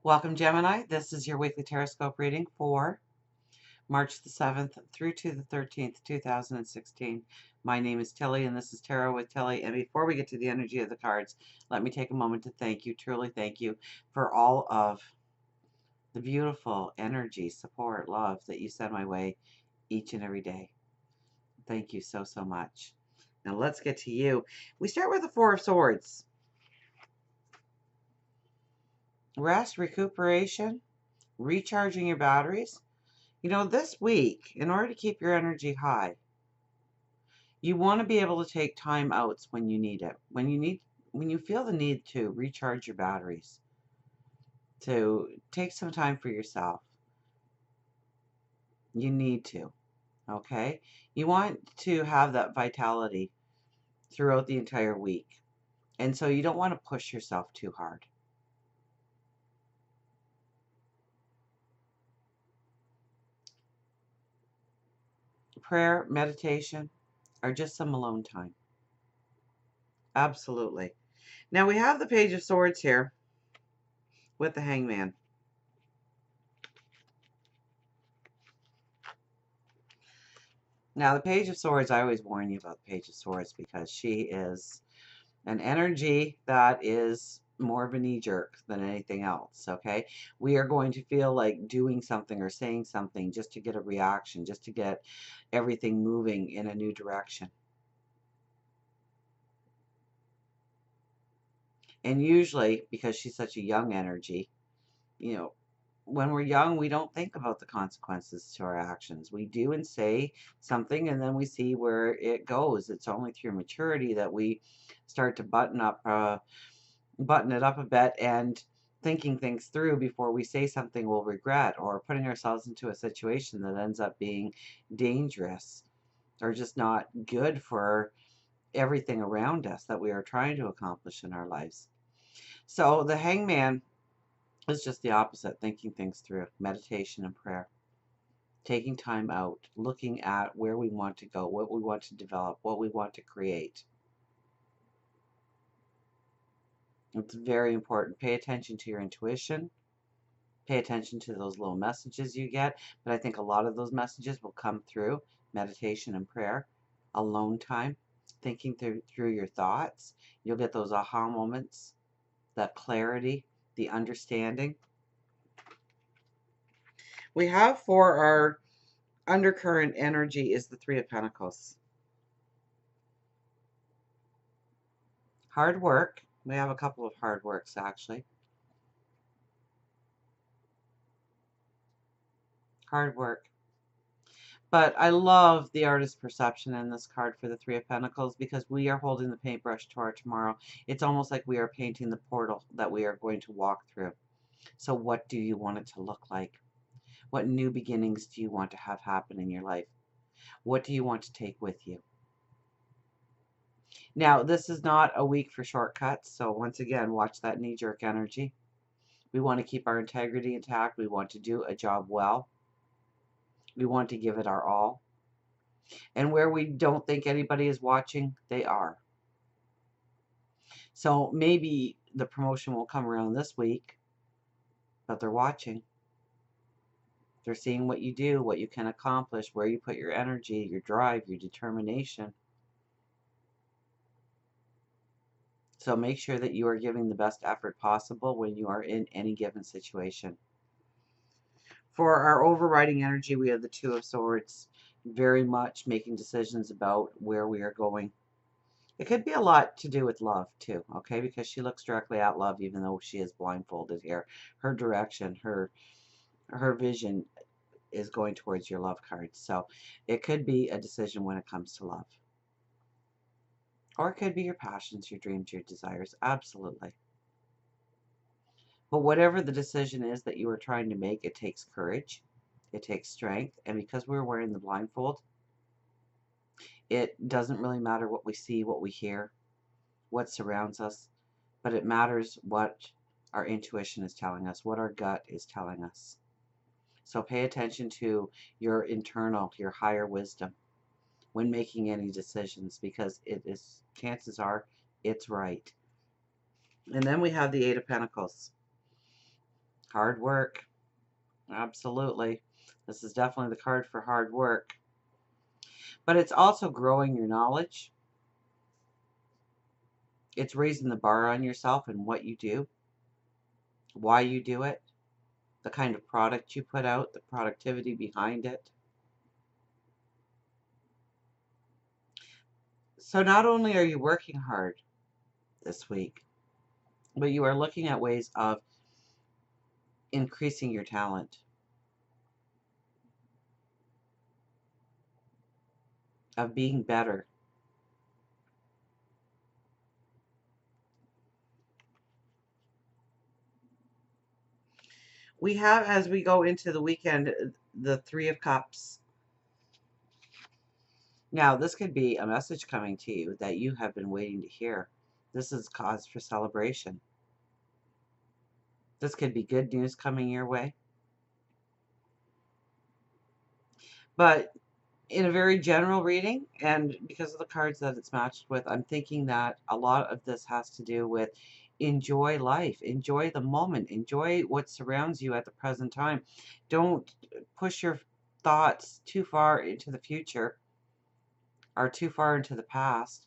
Welcome, Gemini. This is your weekly Teroscope reading for March the 7th through to the 13th, 2016. My name is Tilly, and this is Tarot with Tilly. And before we get to the energy of the cards, let me take a moment to thank you, truly thank you, for all of the beautiful energy, support, love that you send my way each and every day. Thank you so, so much. Now let's get to you. We start with the Four of Swords. Rest, recuperation, recharging your batteries. You know, this week, in order to keep your energy high, you want to be able to take time outs when you need it. When you feel the need to recharge your batteries, to take some time for yourself, you need to, okay? You want to have that vitality throughout the entire week. And so you don't want to push yourself too hard. Prayer, meditation, or just some alone time. Absolutely. Now we have the Page of Swords here with the Hangman. Now, the Page of Swords, I always warn you about the Page of Swords because she is an energy that is more of a knee-jerk than anything else, okay? We are going to feel like doing something or saying something just to get a reaction, just to get everything moving in a new direction. And usually, because she's such a young energy, you know, when we're young, we don't think about the consequences to our actions. We do and say something, and then we see where it goes. It's only through maturity that we start to button it up a bit and thinking things through before we say something we'll regret, or putting ourselves into a situation that ends up being dangerous or just not good for everything around us that we are trying to accomplish in our lives. So the Hangman is just the opposite, thinking things through, meditation and prayer, taking time out, looking at where we want to go, what we want to develop, what we want to create. It's very important. Pay attention to your intuition. Pay attention to those little messages you get. But I think a lot of those messages will come through meditation and prayer, alone time, thinking through your thoughts. You'll get those aha moments, that clarity, the understanding. We have for our undercurrent energy is the Three of Pentacles. Hard work. We have a couple of hard works, actually. Hard work. But I love the artist's perception in this card for the Three of Pentacles because we are holding the paintbrush to our tomorrow. It's almost like we are painting the portal that we are going to walk through. So what do you want it to look like? What new beginnings do you want to have happen in your life? What do you want to take with you? Now, this is not a week for shortcuts. So once again, watch that knee-jerk energy. We want to keep our integrity intact. We want to do a job well. We want to give it our all. And where we don't think anybody is watching, they are. So maybe the promotion will come around this week, but they're watching. They're seeing what you do, what you can accomplish, where you put your energy, your drive, your determination. So make sure that you are giving the best effort possible when you are in any given situation. For our overriding energy, we have the Two of Swords, very much making decisions about where we are going. It could be a lot to do with love, too, okay? Because she looks directly at love, even though she is blindfolded here. Her direction, her vision is going towards your love cards. So it could be a decision when it comes to love. Or it could be your passions, your dreams, your desires. Absolutely. But whatever the decision is that you are trying to make, it takes courage. It takes strength. And because we're wearing the blindfold, it doesn't really matter what we see, what we hear, what surrounds us, but it matters what our intuition is telling us, what our gut is telling us. So pay attention to your internal, your higher wisdom when making any decisions, because chances are it's right. And then we have the Eight of Pentacles. Hard work. Absolutely. This is definitely the card for hard work. But it's also growing your knowledge. It's raising the bar on yourself and what you do, why you do it, the kind of product you put out, the productivity behind it. So not only are you working hard this week, but you are looking at ways of increasing your talent, of being better. We have, as we go into the weekend, the Three of Cups. Now, this could be a message coming to you that you have been waiting to hear. This is cause for celebration. This could be good news coming your way. But in a very general reading, and because of the cards that it's matched with, I'm thinking that a lot of this has to do with enjoy life, enjoy the moment, enjoy what surrounds you at the present time. Don't push your thoughts too far into the future or too far into the past.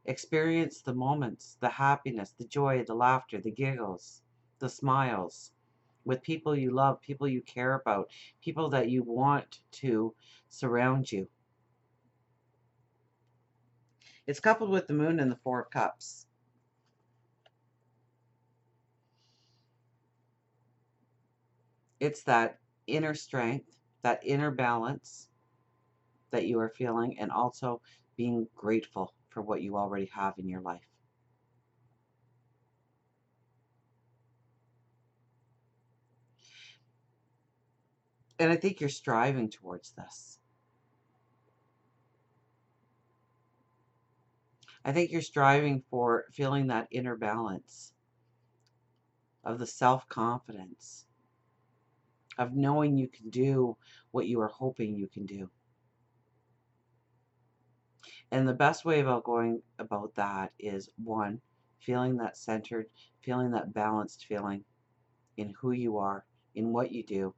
Experience the moments, the happiness, the joy, the laughter, the giggles, the smiles with people you love, people you care about, people that you want to surround you. It's coupled with the moon and the Four of Cups. It's that inner strength, that inner balance that you are feeling, and also being grateful for what you already have in your life. And I think you're striving towards this. I think you're striving for feeling that inner balance of the self-confidence, of knowing you can do what you are hoping you can do. And the best way about going about that is one, feeling that centered, feeling that balanced feeling in who you are, in what you do.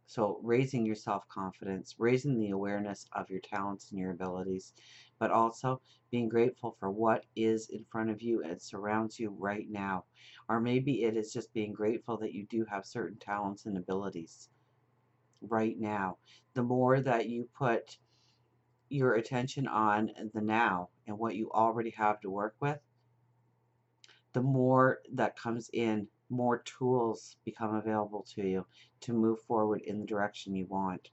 So raising your self-confidence, raising the awareness of your talents and your abilities, but also being grateful for what is in front of you and surrounds you right now. Or maybe it is just being grateful that you do have certain talents and abilities right now. The more that you put your attention on the now and what you already have to work with, the more that comes in, more tools become available to you to move forward in the direction you want.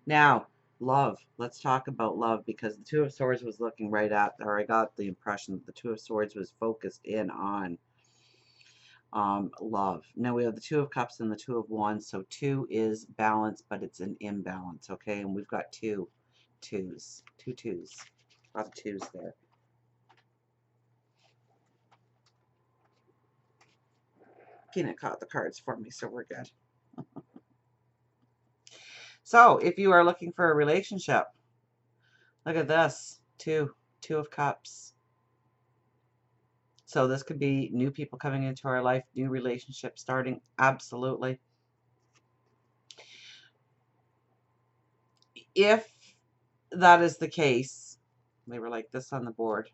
Now, love. Let's talk about love, because the Two of Swords was looking right at, or I got the impression that the Two of Swords was focused in on love. Now we have the Two of Cups and the Two of Wands. So two is balance, but it's an imbalance, okay? And we've got two twos. A lot of twos there. Peanut caught the cards for me, so we're good. So if you are looking for a relationship, look at this. Two of Cups. So this could be new people coming into our life, new relationships starting. Absolutely. If that is the case, they were like this on the board.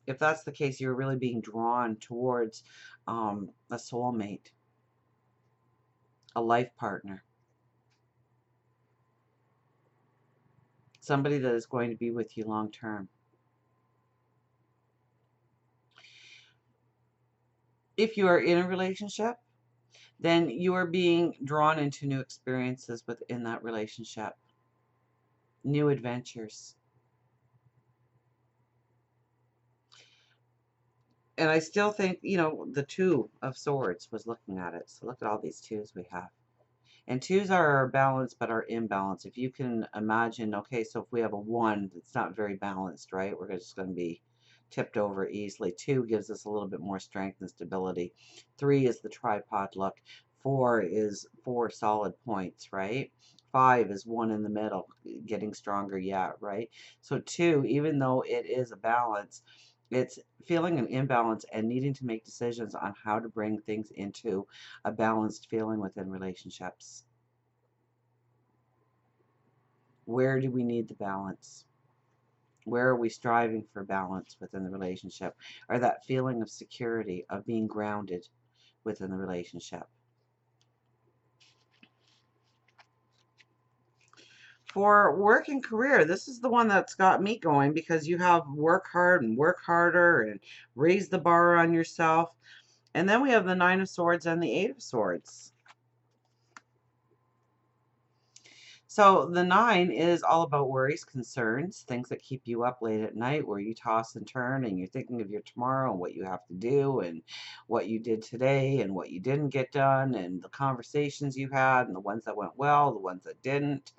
If that's the case, you're really being drawn towards a soulmate, a life partner, somebody that is going to be with you long term. If you are in a relationship, then you are being drawn into new experiences within that relationship, new adventures. And I still think, the Two of Swords was looking at it. So look at all these twos we have. And twos are balanced but are imbalanced. If you can imagine, okay, so if we have a one, it's not very balanced, right? We're just going to be tipped over easily. Two gives us a little bit more strength and stability. Three is the tripod look. Four is four solid points, right? Five is one in the middle, getting stronger yet, right? So two, even though it is a balance, It's feeling an imbalance and needing to make decisions on how to bring things into a balanced feeling within relationships. Where do we need the balance? Where are we striving for balance within the relationship? Or that feeling of security, of being grounded within the relationship? For work and career, this is the one that's got me going, because you have work hard and work harder and raise the bar on yourself. And then we have the Nine of Swords and the Eight of Swords. So the nine is all about worries, concerns, things that keep you up late at night, where you toss and turn and you're thinking of your tomorrow and what you have to do and what you did today and what you didn't get done and the conversations you had and the ones that went well, the ones that didn't.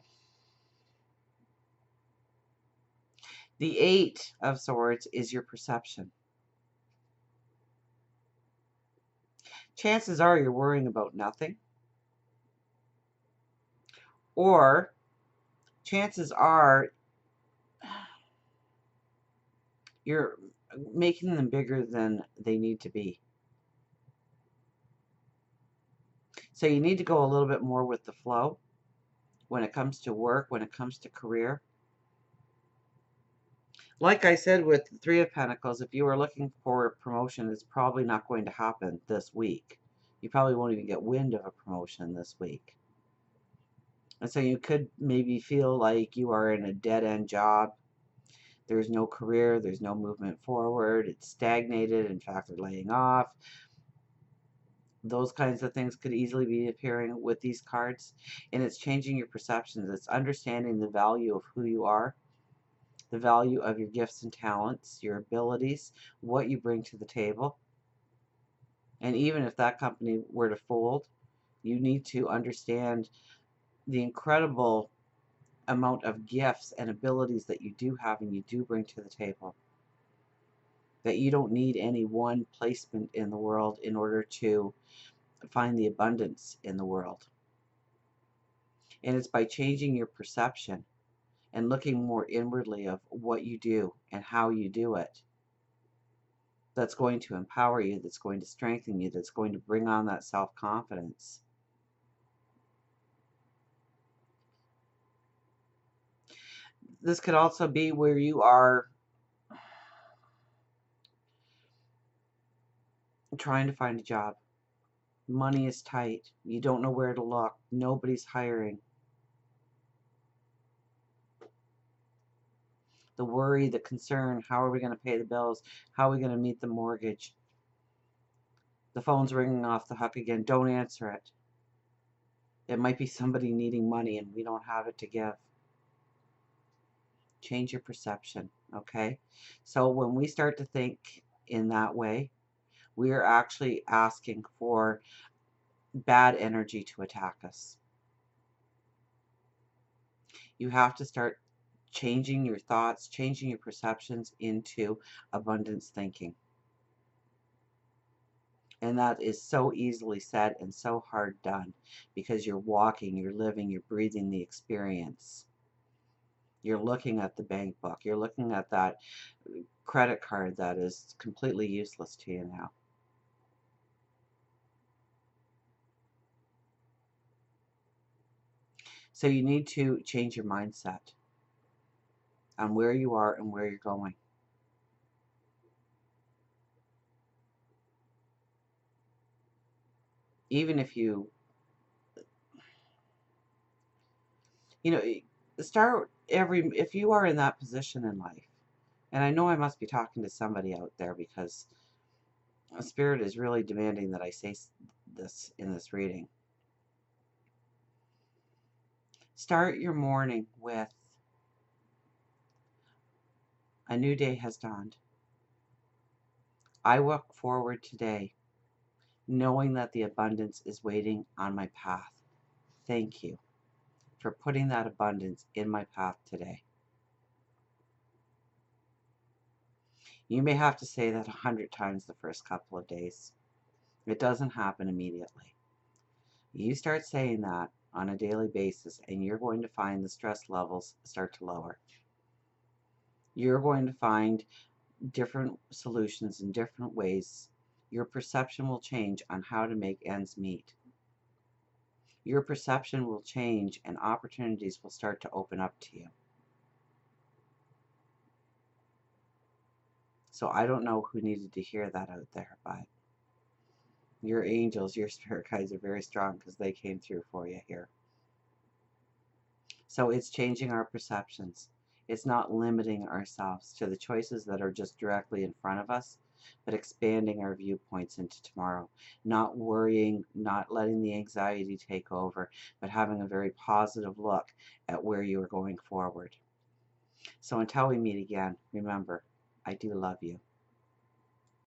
The Eight of Swords is your perception. Chances are you're worrying about nothing, or chances are you're making them bigger than they need to be. So you need to go a little bit more with the flow when it comes to work, when it comes to career. Like I said with the Three of Pentacles, if you are looking for a promotion, it's probably not going to happen this week. You probably won't even get wind of a promotion this week. And so you could maybe feel like you are in a dead-end job. There's no career, there's no movement forward, it's stagnated, in fact, they're laying off. Those kinds of things could easily be appearing with these cards. And it's changing your perceptions. It's understanding the value of who you are, the value of your gifts and talents, your abilities, what you bring to the table. And even if that company were to fold, you need to understand the incredible amount of gifts and abilities that you do have and you do bring to the table. That you don't need any one placement in the world in order to find the abundance in the world. And it's by changing your perception and looking more inwardly of what you do and how you do it that's going to empower you, that's going to strengthen you, that's going to bring on that self-confidence. This could also be where you are trying to find a job. Money is tight. You don't know where to look. Nobody's hiring. The worry, the concern, how are we going to pay the bills? How are we going to meet the mortgage? The phone's ringing off the hook again. Don't answer it. It might be somebody needing money and we don't have it to give. Change your perception, okay? So when we start to think in that way, we are actually asking for bad energy to attack us. You have to start changing your thoughts, changing your perceptions into abundance thinking. And that is so easily said and so hard done, because you're walking, you're living, you're breathing the experience. You're looking at the bank book. You're looking at that credit card that is completely useless to you now. So you need to change your mindset on where you are and where you're going. Even if you know, start if you are in that position in life, and I know I must be talking to somebody out there, because Spirit is really demanding that I say this in this reading. Start your morning with, a new day has dawned. I walk forward today knowing that the abundance is waiting on my path. Thank you for putting that abundance in my path today. You may have to say that 100 times the first couple of days. It doesn't happen immediately. You start saying that on a daily basis, and you're going to find the stress levels start to lower. You're going to find different solutions in different ways. Your perception will change on how to make ends meet. Your perception will change and opportunities will start to open up to you. So I don't know who needed to hear that out there, but your angels, your spirit guides are very strong because they came through for you here. So it's changing our perceptions. It's not limiting ourselves to the choices that are just directly in front of us, but expanding our viewpoints into tomorrow. Not worrying, not letting the anxiety take over, but having a very positive look at where you are going forward. So until we meet again, remember, I do love you.